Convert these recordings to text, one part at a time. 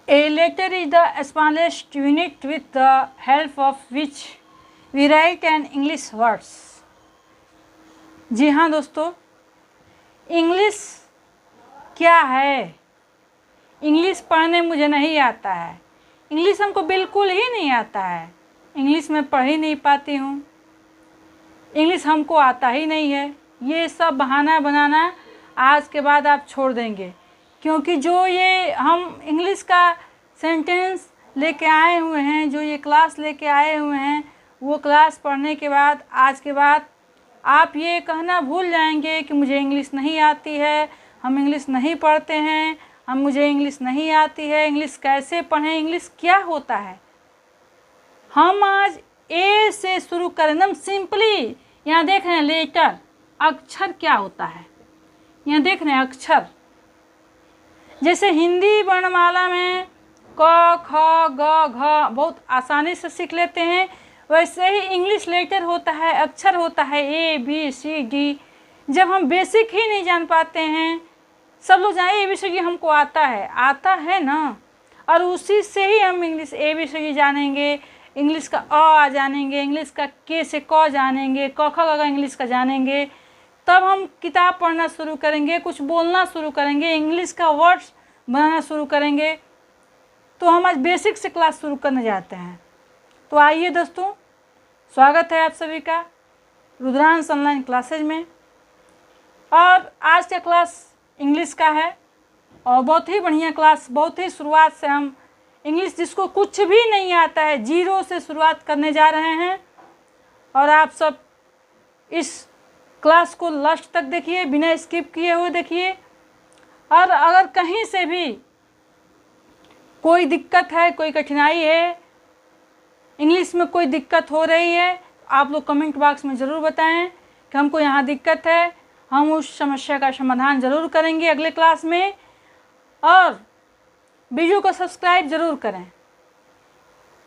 A letter is the smallest unit with the help of which we write an English words. जी हाँ दोस्तों, English क्या है? English पढ़ने मुझे नहीं आता है, इंग्लिश हमको बिल्कुल ही नहीं आता है, इंग्लिश मैं पढ़ ही नहीं पाती हूँ, इंग्लिश हमको आता ही नहीं है। ये सब बहाना बनाना आज के बाद आप छोड़ देंगे, क्योंकि जो ये हम इंग्लिश का सेंटेंस लेके आए हुए हैं, जो ये क्लास लेके आए हुए हैं, वो क्लास पढ़ने के बाद आज के बाद आप ये कहना भूल जाएंगे कि मुझे इंग्लिश नहीं आती है, हम इंग्लिश नहीं पढ़ते हैं, मुझे इंग्लिश नहीं आती है, इंग्लिश कैसे पढ़ें, इंग्लिश क्या होता है। हम आज ए से शुरू करें, एकदम सिंपली। यहाँ देख रहे हैं लेटर, अक्षर क्या होता है, यहाँ देख रहे हैं अक्षर। जैसे हिंदी वर्णमाला में क ख ग घ बहुत आसानी से सीख लेते हैं, वैसे ही इंग्लिश लेटर होता है, अक्षर होता है ए बी सी डी। जब हम बेसिक ही नहीं जान पाते हैं, सब लोग जाने ए बी सी डी हमको आता है ना, और उसी से ही हम English A B C D जानेंगे, इंग्लिश का अ जानेंगे, इंग्लिश का के से क जानेंगे, क ख ग इंग्लिश का जानेंगे, तब हम किताब पढ़ना शुरू करेंगे, कुछ बोलना शुरू करेंगे, इंग्लिश का वर्ड्स बनाना शुरू करेंगे। तो हम आज बेसिक से क्लास शुरू करने जाते हैं। तो आइए दोस्तों, स्वागत है आप सभी का रुद्रांश ऑनलाइन क्लासेज में। और आज का क्लास इंग्लिश का है और बहुत ही बढ़िया क्लास, बहुत ही शुरुआत से हम इंग्लिश जिसको कुछ भी नहीं आता है, जीरो से शुरुआत करने जा रहे हैं। और आप सब इस क्लास को लास्ट तक देखिए, बिना स्किप किए हुए देखिए। और अगर कहीं से भी कोई दिक्कत है, कोई कठिनाई है, इंग्लिश में कोई दिक्कत हो रही है, आप लोग कमेंट बॉक्स में ज़रूर बताएं कि हमको यहाँ दिक्कत है, हम उस समस्या का समाधान ज़रूर करेंगे अगले क्लास में। और वीडियो को सब्सक्राइब ज़रूर करें,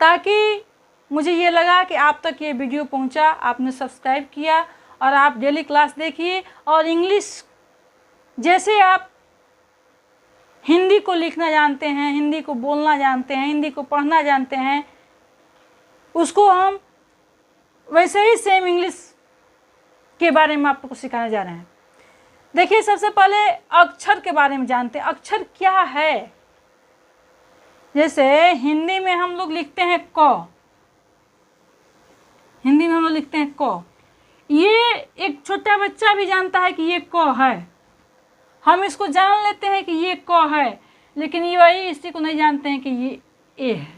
ताकि मुझे ये लगा कि आप तक ये वीडियो पहुँचा, आपने सब्सक्राइब किया और आप डेली क्लास देखिए। और इंग्लिश जैसे आप हिंदी को लिखना जानते हैं, हिंदी को बोलना जानते हैं, हिंदी को पढ़ना जानते हैं, उसको हम वैसे ही सेम इंग्लिश के बारे में आपको सिखाने जा रहे हैं। देखिए, सबसे पहले अक्षर के बारे में जानते हैं। अक्षर क्या है? जैसे हिंदी में हम लोग लिखते हैं क, हिंदी में हम लोग लिखते हैं क। ये एक छोटा बच्चा भी जानता है कि ये क है, हम इसको जान लेते हैं कि ये क है, लेकिन ये वही इसी को नहीं जानते हैं कि ये ए है।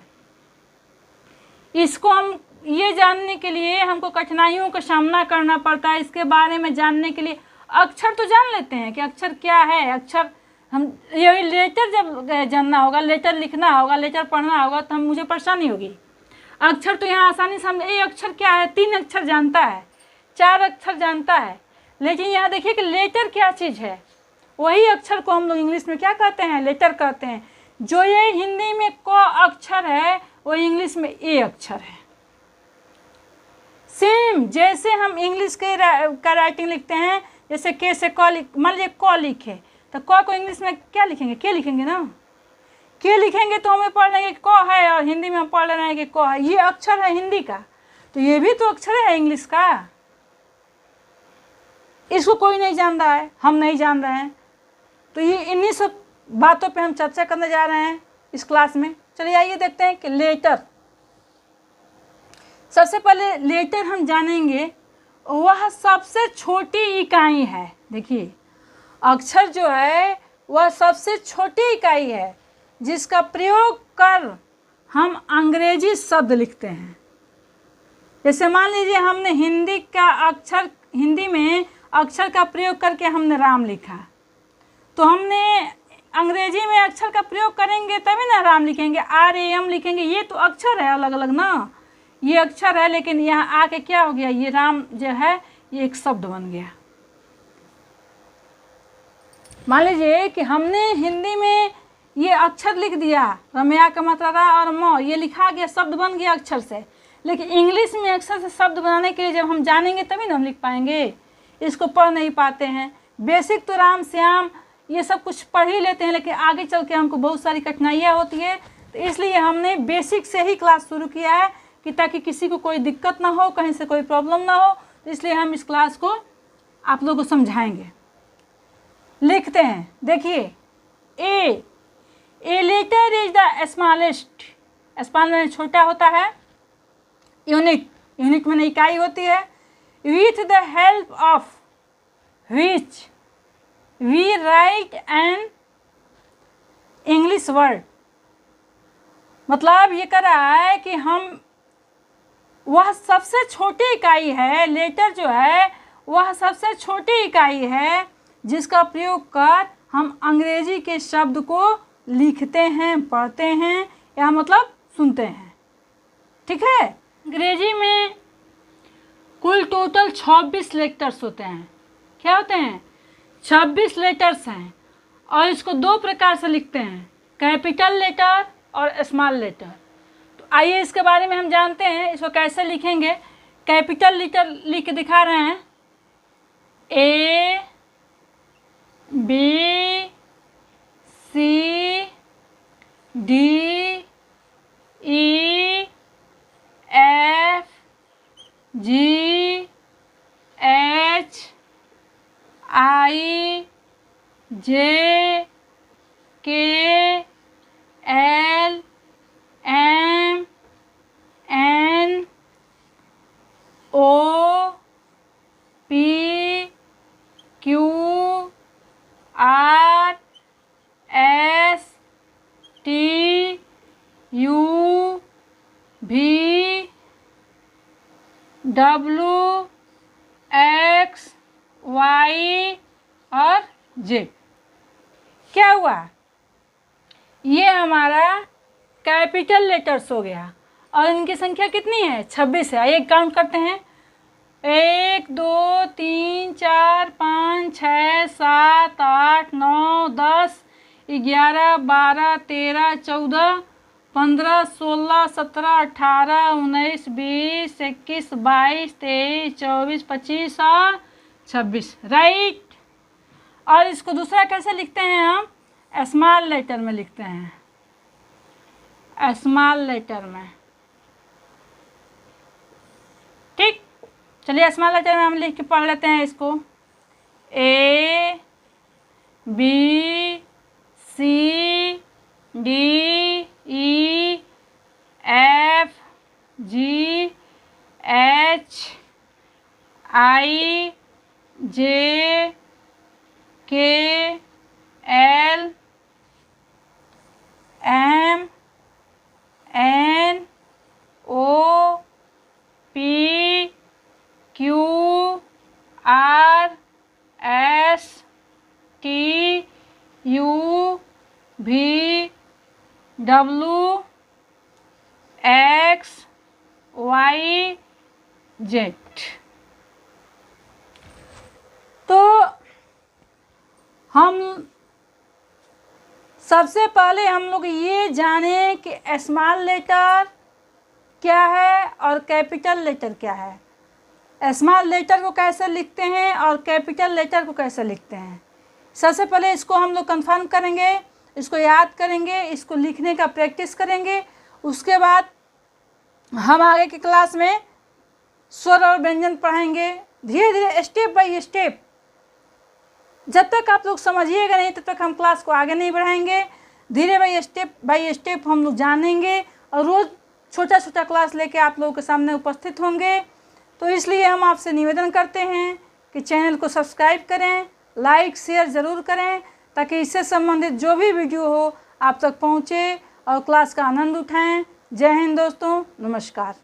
इसको हम ये जानने के लिए हमको कठिनाइयों का सामना करना पड़ता है। इसके बारे में जानने के लिए अक्षर तो जान लेते हैं कि अक्षर क्या है। अक्षर हम ये लेटर जब जानना होगा, लेटर लिखना होगा, लेटर पढ़ना होगा, तो मुझे परेशानी होगी। अक्षर तो यहाँ आसानी से हम ये अक्षर क्या है, 3 अक्षर जानता है, 4 अक्षर जानता है। लेकिन यहाँ देखिए कि लेटर क्या चीज़ है। वही अक्षर को हम लोग इंग्लिश में क्या कहते हैं, लेटर कहते हैं। जो ये हिंदी में क अक्षर है, वो इंग्लिश में ए अक्षर है। सेम जैसे हम इंग्लिश के का राइटिंग लिखते हैं, जैसे के से क मान लीजिए क लिखे, तो क को इंग्लिश में क्या लिखेंगे, के लिखेंगे ना। के लिखेंगे तो हमें पढ़ लेंगे क है, और हिंदी में हम पढ़ ले रहे हैं कि क है। ये अक्षर है हिंदी का, तो ये भी तो अक्षर है इंग्लिश का। इसको कोई नहीं जान रहा है, हम नहीं जान रहे हैं। तो ये इन्हीं सब बातों पे हम चर्चा करने जा रहे हैं इस क्लास में। चलिए आइए देखते हैं कि लेटर। सबसे पहले लेटर हम जानेंगे, वह सबसे छोटी इकाई है। देखिए, अक्षर जो है वह सबसे छोटी इकाई है जिसका प्रयोग कर हम अंग्रेजी शब्द लिखते हैं। जैसे मान लीजिए हमने हिंदी में अक्षर का प्रयोग करके हमने राम लिखा, तो हमने अंग्रेजी में अक्षर का प्रयोग करेंगे तभी ना राम लिखेंगे, RAM लिखेंगे। ये तो अक्षर है अलग अलग ना, ये अक्षर है, लेकिन यहाँ आके क्या हो गया, ये राम जो है ये एक शब्द बन गया। मान लीजिए कि हमने हिंदी में ये अक्षर लिख दिया, रमया का मतलब रा और म, ये लिखा गया, शब्द बन गया अक्षर से। लेकिन इंग्लिश में अक्षर से शब्द बनाने के लिए जब हम जानेंगे तभी ना हम लिख पाएंगे। इसको पढ़ नहीं पाते हैं। बेसिक तो राम श्याम ये सब कुछ पढ़ ही लेते हैं, लेकिन आगे चल के हमको बहुत सारी कठिनाइयाँ होती है। तो इसलिए हमने बेसिक से ही क्लास शुरू किया है कि ताकि किसी को कोई दिक्कत ना हो, कहीं से कोई प्रॉब्लम ना हो। तो इसलिए हम इस क्लास को आप लोगों को समझाएंगे। लिखते हैं, देखिए a letter is the smallest, small में छोटा होता है, यूनिट में इकाई होती है। With the help of which we write an English word, मतलब ये कर रहा है कि हम वह सबसे छोटी इकाई है, लेटर जो है वह सबसे छोटी इकाई है जिसका प्रयोग कर हम अंग्रेजी के शब्द को लिखते हैं, पढ़ते हैं या मतलब सुनते हैं। ठीक है, अंग्रेजी में कुल टोटल 26 लेटर्स होते हैं। क्या होते हैं? 26 लेटर्स हैं और इसको दो प्रकार से लिखते हैं, कैपिटल लेटर और स्मॉल लेटर। तो आइए इसके बारे में हम जानते हैं, इसको कैसे लिखेंगे। कैपिटल लेटर लिख के दिखा रहे हैं, A B C D E F G H I J K L M N O P Q R S T U V W X Y और Z। क्या हुआ? ये हमारा कैपिटल लेटर्स हो गया और इनकी संख्या कितनी है? 26 है। आइए काउंट करते हैं, 1 2 3 4 5 6 7 8 9 10 11 12 13 14 15 16 17 18 19 20 21 22 23 24 25 और 26, राइट। और इसको दूसरा कैसे लिखते हैं? हम स्मॉल लेटर में लिखते हैं, स्मॉल लेटर में। ठीक, चलिए स्मॉल लेटर में हम लिख के पढ़ लेते हैं इसको, A B C D E F G H I J K L M N O P Q R S T U V W X Y Z। तो हम सबसे पहले हम लोग ये जाने कि स्मॉल लेटर क्या है और कैपिटल लेटर क्या है। स्मॉल लेटर को कैसे लिखते हैं और कैपिटल लेटर को कैसे लिखते हैं, सबसे पहले इसको हम लोग कंफर्म करेंगे, इसको याद करेंगे, इसको लिखने का प्रैक्टिस करेंगे। उसके बाद हम आगे की क्लास में स्वर और व्यंजन पढ़ेंगे, धीरे धीरे स्टेप बाय स्टेप। जब तक आप लोग समझिएगा नहीं तब तक हम क्लास को आगे नहीं बढ़ाएंगे। धीरे बाय स्टेप हम लोग जानेंगे और रोज़ छोटा छोटा क्लास लेके आप लोगों के सामने उपस्थित होंगे। तो इसलिए हम आपसे निवेदन करते हैं कि चैनल को सब्सक्राइब करें, लाइक शेयर ज़रूर करें, ताकि इससे संबंधित जो भी वीडियो हो आप तक पहुँचे और क्लास का आनंद उठाएं। जय हिंद दोस्तों, नमस्कार।